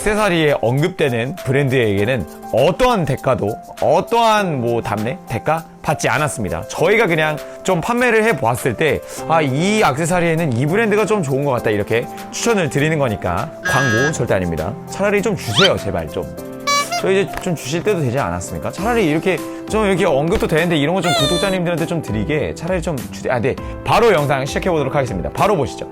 액세서리에 언급되는 브랜드에게는 어떠한 대가도 어떠한 답내 대가 받지 않았습니다. 저희가 그냥 좀 판매를 해보았을 때 이 액세서리에는 이 브랜드가 좀 좋은 것 같다 이렇게 추천을 드리는 거니까 광고 절대 아닙니다. 차라리 좀 주세요, 제발 좀. 저 이제 좀 주실 때도 되지 않았습니까? 차라리 이렇게 좀 이렇게 언급도 되는데 이런 거 좀 구독자님들한테 좀 드리게 차라리 좀 주세요. 네, 바로 영상 시작해 보도록 하겠습니다. 바로 보시죠.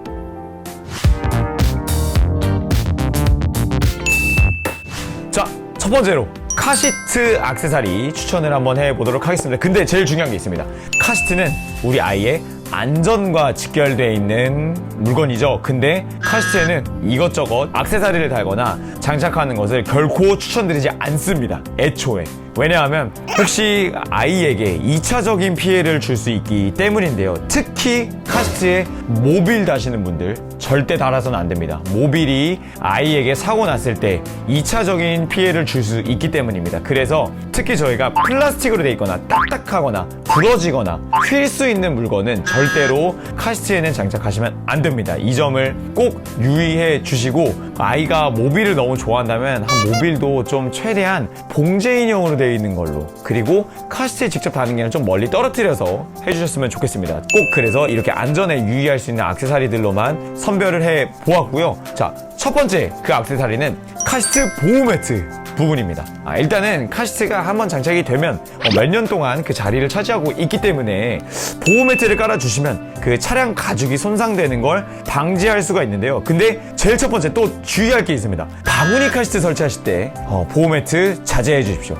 자, 첫 번째로 카시트 액세서리 추천을 한번 해보도록 하겠습니다. 근데 제일 중요한 게 있습니다. 카시트는 우리 아이의 안전과 직결되어 있는 물건이죠. 근데 카시트에는 이것저것 액세서리를 달거나 장착하는 것을 결코 추천드리지 않습니다. 애초에. 왜냐하면 혹시 아이에게 2차적인 피해를 줄 수 있기 때문인데요. 특히 카시트에 모빌 다시는 분들 절대 달아서는 안 됩니다. 모빌이 아이에게 사고 났을 때 2차적인 피해를 줄 수 있기 때문입니다. 그래서 특히 저희가 플라스틱으로 되어 있거나 딱딱하거나 부러지거나 휠 수 있는 물건은 절대로 카시트에는 장착하시면 안 됩니다. 이 점을 꼭 유의해 주시고, 아이가 모빌을 너무 좋아한다면 모빌도 좀 최대한 봉제 인형으로 되어 있는 걸로, 그리고 카시트에 직접 다는 게 아니라 좀 멀리 떨어뜨려서 해주셨으면 좋겠습니다. 꼭 그래서 이렇게 안전에 유의할 수 있는 액세서리들로만 선별을 해 보았고요. 자, 첫 번째 그 액세서리는 카시트 보호 매트 부분입니다. 일단은 카시트가 한번 장착이 되면 몇 년 동안 그 자리를 차지하고 있기 때문에 보호 매트를 깔아주시면 그 차량 가죽이 손상되는 걸 방지할 수가 있는데요. 근데 제일 첫 번째 또 주의할 게 있습니다. 바구니 카시트 설치하실 때 보호 매트 자제해 주십시오.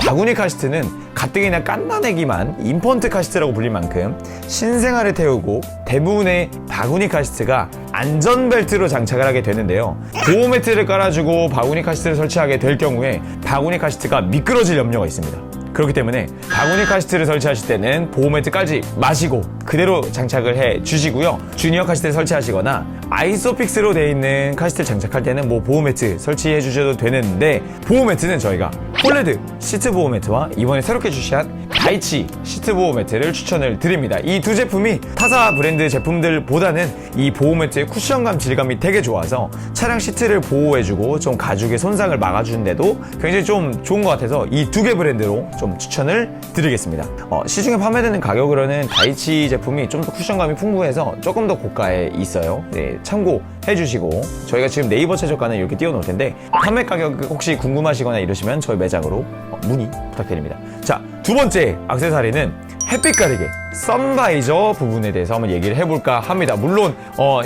바구니 카시트는 가뜩이나 깐난애기만 인펀트 카시트라고 불릴 만큼 신생아를 태우고 대부분의 바구니 카시트가 안전벨트로 장착을 하게 되는데요. 보호 매트를 깔아주고 바구니 카시트를 설치하게 될 경우에 바구니 카시트가 미끄러질 염려가 있습니다. 그렇기 때문에 바구니 카시트를 설치하실 때는 보호 매트 깔지 마시고 그대로 장착을 해 주시고요. 주니어 카시트를 설치하시거나 아이소픽스로 되어 있는 카시트를 장착할 때는 보호 매트 설치해 주셔도 되는데, 보호 매트는 저희가 폴레드 시트 보호 매트와 이번에 새롭게 출시한 다이치 시트 보호 매트를 추천을 드립니다. 이 두 제품이 타사 브랜드 제품들보다는 이 보호 매트의 쿠션감 질감이 되게 좋아서 차량 시트를 보호해주고 좀 가죽의 손상을 막아주는데도 굉장히 좀 좋은 것 같아서 이 두 개 브랜드로 좀 추천을 드리겠습니다. 시중에 판매되는 가격으로는 다이치 제품이 좀 더 쿠션감이 풍부해서 조금 더 고가에 있어요. 네, 참고해 주시고, 저희가 지금 네이버 최저가는 이렇게 띄워놓을 텐데 판매 가격 혹시 궁금하시거나 이러시면 저희 매장으로 문의 부탁드립니다. 자, 두 번째 액세서리는 햇빛 가리개 선바이저 부분에 대해서 한번 얘기를 해볼까 합니다. 물론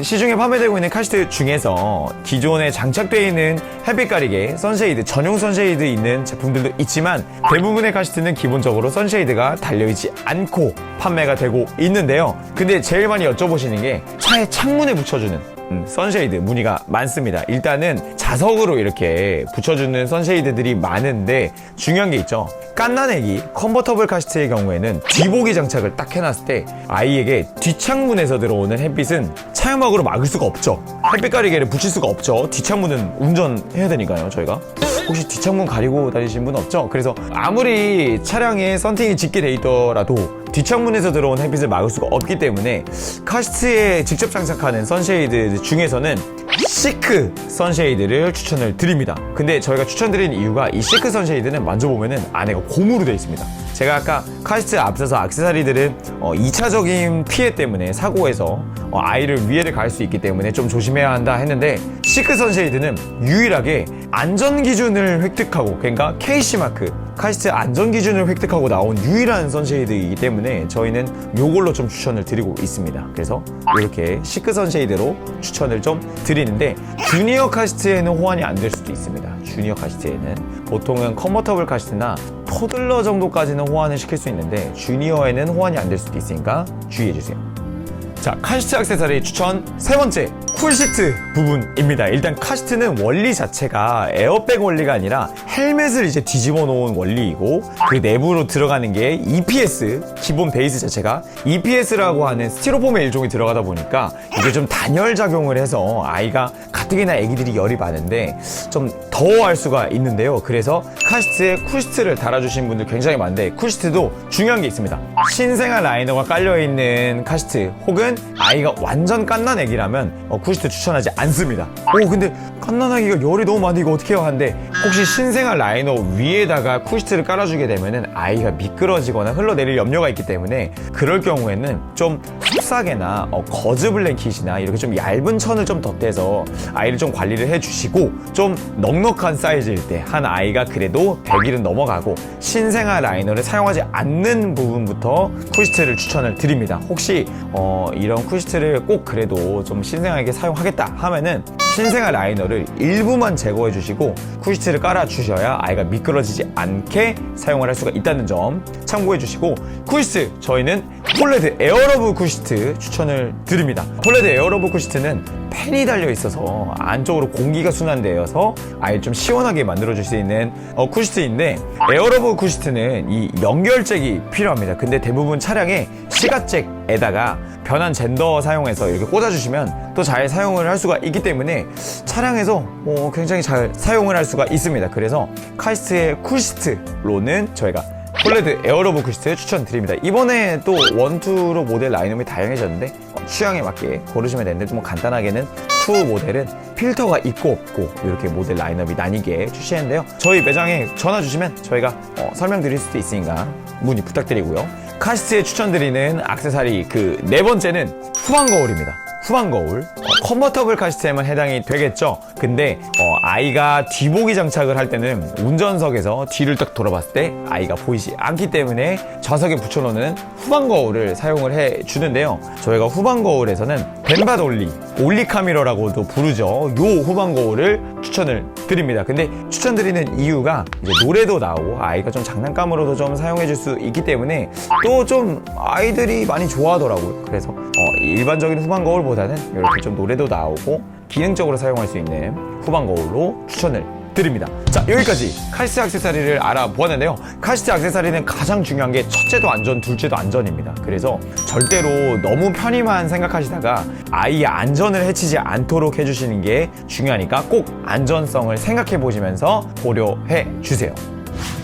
시중에 판매되고 있는 카시트 중에서 기존에 장착되어 있는 햇빛 가리개 선쉐이드, 전용 선쉐이드 있는 제품들도 있지만 대부분의 카시트는 기본적으로 선쉐이드가 달려있지 않고 판매가 되고 있는데요. 근데 제일 많이 여쭤보시는 게 차의 창문에 붙여주는 선쉐이드 문의가 많습니다. 일단은 자석으로 이렇게 붙여주는 선쉐이드들이 많은데 중요한 게 있죠. 깐난애기 컨버터블 카시트의 경우에는 뒤보기 장착을 딱 해놨을 때 아이에게 뒷창문에서 들어오는 햇빛은 차량막으로 막을 수가 없죠. 햇빛 가리개를 붙일 수가 없죠. 뒷창문은 운전해야 되니까요, 저희가. 혹시 뒷창문 가리고 다니신 분 없죠? 그래서 아무리 차량에 썬팅이 짙게 돼 있더라도 뒷창문에서 들어온 햇빛을 막을 수가 없기 때문에 카시트에 직접 장착하는 선쉐이드 중에서는 시크 선쉐이드를 추천을 드립니다. 근데 저희가 추천드리는 이유가 이 시크 선쉐이드는 만져보면은 안에가 고무로 되어 있습니다. 제가 아까 카시트 앞서서 액세서리들은 2차적인 피해 때문에 사고에서 아이를 위해를 가할 수 있기 때문에 좀 조심해야 한다 했는데, 시크 선쉐이드는 유일하게 안전기준을 획득하고, 그러니까 KC마크 카시트 안전기준을 획득하고 나온 유일한 선쉐이드이기 때문에 저희는 요걸로 좀 추천을 드리고 있습니다. 그래서 이렇게 시크 선쉐이드로 추천을 좀 드리는데, 주니어 카시트에는 호환이 안 될 수도 있습니다. 주니어 카시트에는 보통은 컨버터블 카시트나 토들러 정도까지는 호환을 시킬 수 있는데 주니어에는 호환이 안 될 수도 있으니까 주의해주세요. 자, 카시트 액세서리 추천 세 번째, 쿨시트 부분입니다. 일단 카시트는 원리 자체가 에어백 원리가 아니라 헬멧을 이제 뒤집어 놓은 원리이고, 그 내부로 들어가는 게 EPS, 기본 베이스 자체가 EPS라고 하는 스티로폼의 일종이 들어가다 보니까 이게 좀 단열 작용을 해서 아이가 가뜩이나 애기들이 열이 많은데 좀 더워할 수가 있는데요. 그래서 카시트에 쿨시트를 달아주신 분들 굉장히 많은데, 쿨시트도 중요한 게 있습니다. 신생아 라이너가 깔려있는 카시트 혹은 아이가 완전 깐난 애기라면 쿠시트 추천하지 않습니다. 근데 갓난아기가 열이 너무 많은데 이거 어떻게 해요? 하는데 혹시 신생아 라이너 위에다가 쿠시트를 깔아주게 되면은 아이가 미끄러지거나 흘러내릴 염려가 있기 때문에 그럴 경우에는 좀 속삭이나 거즈 블랭킷이나 이렇게 좀 얇은 천을 좀 덧대서 아이를 좀 관리를 해주시고, 좀 넉넉한 사이즈일 때 한 아이가 그래도 100일은 넘어가고 신생아 라이너를 사용하지 않는 부분부터 쿠시트를 추천을 드립니다. 혹시 이런 쿠시트를 꼭 그래도 좀 신생아에게 사용하겠다 하면은 신생아 라이너를 일부만 제거해 주시고 쿠시트를 깔아 주셔야 아이가 미끄러지지 않게 사용을 할 수가 있다는 점 참고해 주시고, 쿠시트 저희는 폴레드 에어러브 쿠시트 추천을 드립니다. 폴레드 에어러브 쿠시트는 팬이 달려 있어서 안쪽으로 공기가 순환되어서 아이를 좀 시원하게 만들어 줄 수 있는 쿠시트인데, 에어러브 쿠시트는 이 연결잭이 필요합니다. 근데 대부분 차량에 시가잭에다가 변환 젠더 사용해서 이렇게 꽂아주시면 또 잘 사용을 할 수가 있기 때문에 차량에서 굉장히 잘 사용을 할 수가 있습니다. 그래서 카시트의 쿠시트로는 저희가 폴레드 에어러브 쿠시트 추천드립니다. 이번에 또 1, 2로 모델 라인업이 다양해졌는데 취향에 맞게 고르시면 되는데, 좀 간단하게는 2 모델은 필터가 있고 없고 이렇게 모델 라인업이 나뉘게 출시했는데요. 저희 매장에 전화 주시면 저희가 설명드릴 수도 있으니까 문의 부탁드리고요. 카시트에 추천드리는 액세서리 그 네 번째는 후방 거울입니다. 후방 거울, 컨버터블 카시트에만 해당이 되겠죠. 근데 아이가 뒤보기 장착을 할 때는 운전석에서 뒤를 딱 돌아봤을 때 아이가 보이지 않기 때문에 좌석에 붙여놓는 후방 거울을 사용을 해주는데요. 저희가 후방 거울에서는 벤밭 올리 카미러라고도 부르죠. 요 후방 거울을 추천을 드립니다. 근데 추천드리는 이유가 이제 노래도 나오고 아이가 좀 장난감으로도 좀 사용해줄 수 있기 때문에 또 좀 아이들이 많이 좋아하더라고요. 그래서 일반적인 후방 거울보다는 이렇게 좀 노래도 나오고 기능적으로 사용할 수 있는 후방 거울로 추천을 드립니다. 자, 여기까지 카시트 액세서리를 알아보았는데요. 카시트 액세서리는 가장 중요한 게 첫째도 안전, 둘째도 안전입니다. 그래서 절대로 너무 편의만 생각하시다가 아이의 안전을 해치지 않도록 해주시는 게 중요하니까 꼭 안전성을 생각해 보시면서 고려해 주세요.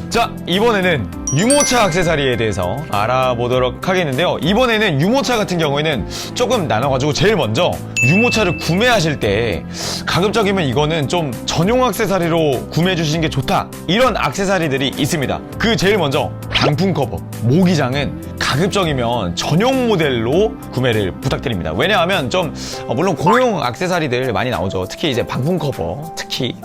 자, 이번에는 유모차 액세서리에 대해서 알아보도록 하겠는데요. 이번에는 유모차 같은 경우에는 조금 나눠가지고 제일 먼저 유모차를 구매하실 때 가급적이면 이거는 좀 전용 액세서리로 구매해 주시는 게 좋다, 이런 액세서리들이 있습니다. 그 제일 먼저 방풍 커버, 모기장은 가급적이면 전용 모델로 구매를 부탁드립니다. 왜냐하면 좀 물론 공용 액세서리들 많이 나오죠. 특히 이제 방풍 커버, 특히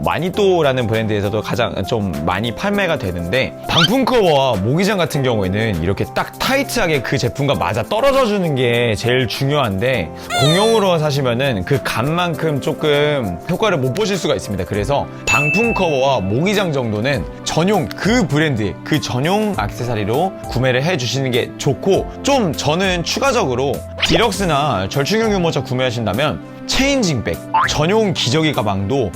마니또라는 브랜드에서도 가장 좀 많이 판매가 되는데, 방풍 커버와 모기장 같은 경우에는 이렇게 딱 타이트하게 그 제품과 맞아 떨어져 주는 게 제일 중요한데, 공용으로 사시면은 그 값만큼 조금 효과를 못 보실 수가 있습니다. 그래서 방풍 커버와 모기장 정도는 전용 그 브랜드의 그 전용 액세서리로 구매를 해주시는 게 좋고, 좀 저는 추가적으로 디럭스나 절충형 유모차 구매하신다면 체인징백, 전용 기저귀 가방도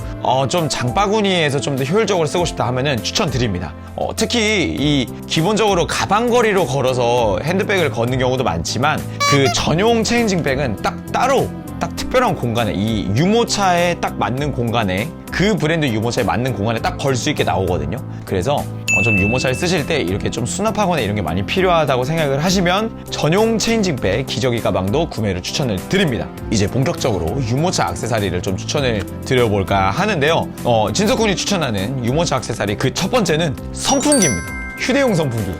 좀 장바구니에서 좀 더 효율적으로 쓰고 싶다 하면은 추천드립니다. 특히 이 기본적으로 가방거리로 걸어서 핸드백을 걷는 경우도 많지만, 그 전용 체인징백은 딱 따로 딱 특별한 공간에, 이 유모차에 딱 맞는 공간에, 그 브랜드 유모차에 맞는 공간에 딱 걸 수 있게 나오거든요. 그래서 좀 유모차를 쓰실 때 이렇게 좀 수납하거나 이런 게 많이 필요하다고 생각을 하시면 전용 체인징백, 기저귀 가방도 구매를 추천을 드립니다. 이제 본격적으로 유모차 액세서리를 좀 추천을 드려볼까 하는데요. 진석군이 추천하는 유모차 액세서리 그 첫 번째는 선풍기입니다. 휴대용 선풍기.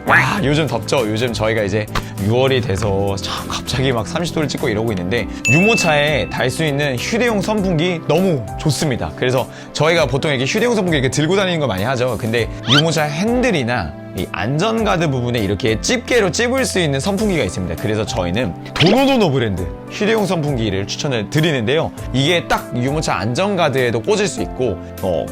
요즘 덥죠? 요즘 저희가 이제 6월이 돼서 갑자기 막 30도를 찍고 이러고 있는데, 유모차에 달 수 있는 휴대용 선풍기 너무 좋습니다. 그래서 저희가 보통 이렇게 휴대용 선풍기 이렇게 들고 다니는 거 많이 하죠. 근데 유모차 핸들이나 이 안전가드 부분에 이렇게 집게로 찝을 수 있는 선풍기가 있습니다. 그래서 저희는 도노도노 브랜드 휴대용 선풍기를 추천을 드리는데요. 이게 딱 유모차 안전가드에도 꽂을 수 있고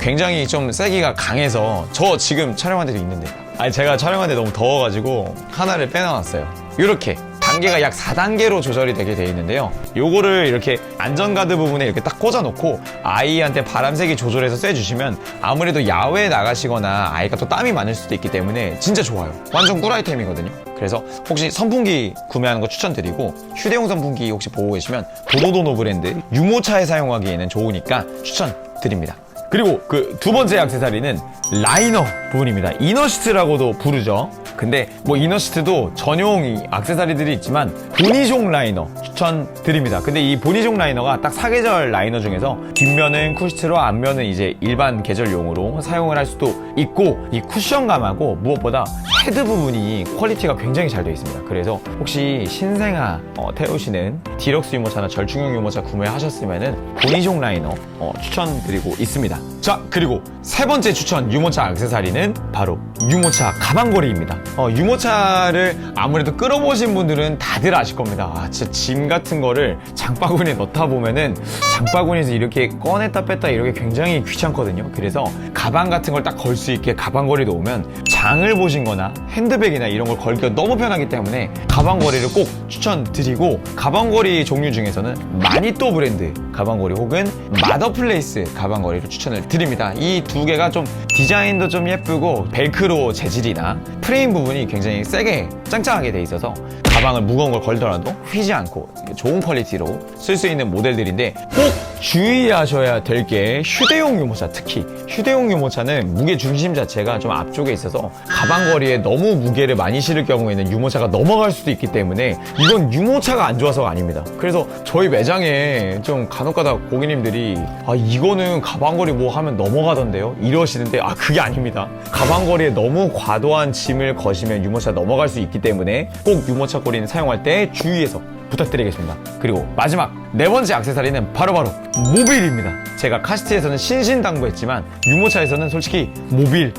굉장히 좀 세기가 강해서, 저 지금 촬영한 데도 있는데, 제가 촬영한 데 너무 더워가지고 하나를 빼놔놨어요. 이렇게 단계가 약 4단계로 조절이 되게 돼 있는데요. 요거를 이렇게 안전가드 부분에 이렇게 딱 꽂아놓고 아이한테 바람세기 조절해서 쐬주시면 아무래도 야외에 나가시거나 아이가 또 땀이 많을 수도 있기 때문에 진짜 좋아요. 완전 꿀 아이템이거든요. 그래서 혹시 선풍기 구매하는 거 추천드리고, 휴대용 선풍기 혹시 보고 계시면 도노도노 브랜드 유모차에 사용하기에는 좋으니까 추천드립니다. 그리고 그 두 번째 액세서리는 라이너 부분입니다. 이너시트라고도 부르죠. 근데 뭐 이너시트도 전용 액세서리들이 있지만 보니종 라이너 추천드립니다. 근데 이 보니종 라이너가 딱 사계절 라이너 중에서 뒷면은 쿠시트로, 앞면은 이제 일반 계절용으로 사용을 할 수도 있고, 이 쿠션감하고 무엇보다 헤드 부분이 퀄리티가 굉장히 잘 되어 있습니다. 그래서 혹시 신생아 태우시는 디럭스 유모차나 절충형 유모차 구매하셨으면은 보니종 라이너 추천드리고 있습니다. 자, 그리고 세 번째 추천 유모차 액세서리는 바로 유모차 가방걸이입니다. 유모차를 아무래도 끌어보신 분들은 다들 아실 겁니다. 진짜 짐 같은 거를 장바구니에 넣다 보면은 장바구니에서 이렇게 꺼냈다 뺐다 이렇게 굉장히 귀찮거든요. 그래서 가방 같은 걸 딱 걸 수 있게 가방걸이 놓으면 장을 보신 거나 핸드백이나 이런 걸 걸기가 너무 편하기 때문에 가방걸이를 꼭 추천드리고, 가방걸이 종류 중에서는 마니또 브랜드 가방걸이 혹은 마더플레이스 가방걸이를 추천을 드립니다. 이 두 개가 좀 디자인도 좀 예쁘고 벨크로 재질이나 프레임 부분이 굉장히 세게 짱짱하게 돼 있어서 가방을 무거운 걸 걸더라도 휘지 않고 좋은 퀄리티로 쓸 수 있는 모델들인데, 꼭 주의하셔야 될 게 휴대용 유모차, 특히 휴대용 유모차는 무게 중심 자체가 좀 앞쪽에 있어서 가방걸이에 너무 무게를 많이 실을 경우에는 유모차가 넘어갈 수도 있기 때문에 이건 유모차가 안 좋아서가 아닙니다. 그래서 저희 매장에 좀 간혹가다 고객님들이 이거는 가방걸이 뭐 하면 넘어가던데요? 이러시는데 그게 아닙니다. 가방걸이에 너무 과도한 짐을 거시면 유모차 넘어갈 수 있기 때문에 꼭 유모차 고리는 사용할 때 주의해서 부탁드리겠습니다. 그리고 마지막 네 번째 액세서리는 바로바로 모빌입니다. 제가 카시트에서는 신신당부했지만 유모차에서는 솔직히 모빌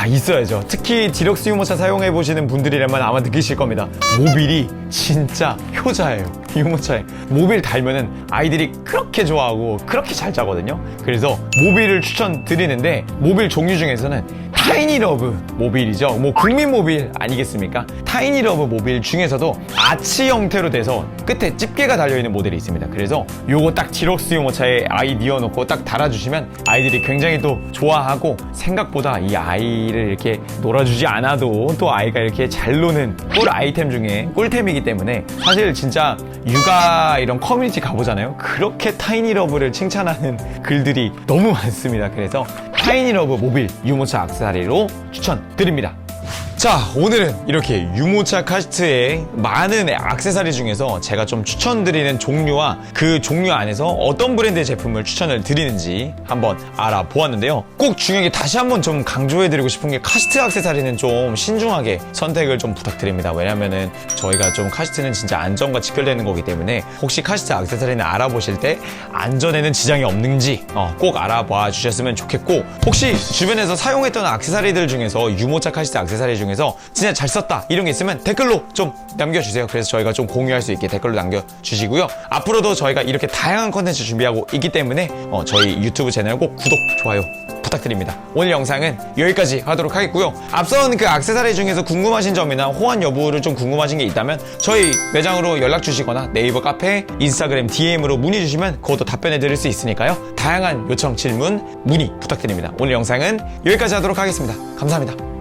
있어야죠. 특히 디럭스 유모차 사용해보시는 분들이라면 아마 느끼실 겁니다. 모빌이 진짜 효자예요. 유모차에 모빌 달면은 아이들이 그렇게 좋아하고 그렇게 잘 자거든요. 그래서 모빌을 추천드리는데, 모빌 종류 중에서는 타이니러브 모빌이죠. 뭐 국민 모빌 아니겠습니까? 타이니러브 모빌 중에서도 아치 형태로 돼서 끝에 집게가 달려있는 모델이 있습니다. 그래서 요거 딱 디럭스 유모차에 아이 뉘어놓고 딱 달아주시면 아이들이 굉장히 또 좋아하고, 생각보다 이 아이를 이렇게 놀아주지 않아도 또 아이가 이렇게 잘 노는 꿀 아이템 중에 꿀템이기 때문에, 사실 진짜 육아 이런 커뮤니티 가보잖아요. 그렇게 타이니러브를 칭찬하는 글들이 너무 많습니다. 그래서 타이니러브 모빌 유모차 액세서리로 추천드립니다. 자, 오늘은 이렇게 유모차 카시트의 많은 액세서리 중에서 제가 좀 추천드리는 종류와 그 종류 안에서 어떤 브랜드의 제품을 추천을 드리는지 한번 알아보았는데요. 꼭 중요하게 다시 한번 좀 강조해드리고 싶은 게, 카시트 액세서리는 좀 신중하게 선택을 좀 부탁드립니다. 왜냐면은 저희가 좀 카시트는 진짜 안전과 직결되는 거기 때문에 혹시 카시트 액세서리는 알아보실 때 안전에는 지장이 없는지 꼭 알아봐 주셨으면 좋겠고, 혹시 주변에서 사용했던 액세서리들 중에서 유모차 카시트 액세서리 중에서 진짜 잘 썼다 이런 게 있으면 댓글로 좀 남겨주세요. 그래서 저희가 좀 공유할 수 있게 댓글로 남겨주시고요. 앞으로도 저희가 이렇게 다양한 컨텐츠 준비하고 있기 때문에 저희 유튜브 채널 꼭 구독, 좋아요 부탁드립니다. 오늘 영상은 여기까지 하도록 하겠고요. 앞선 그 액세서리 중에서 궁금하신 점이나 호환 여부를 좀 궁금하신 게 있다면 저희 매장으로 연락 주시거나 네이버 카페, 인스타그램 DM으로 문의 주시면 그것도 답변해 드릴 수 있으니까요. 다양한 요청, 질문, 문의 부탁드립니다. 오늘 영상은 여기까지 하도록 하겠습니다. 감사합니다.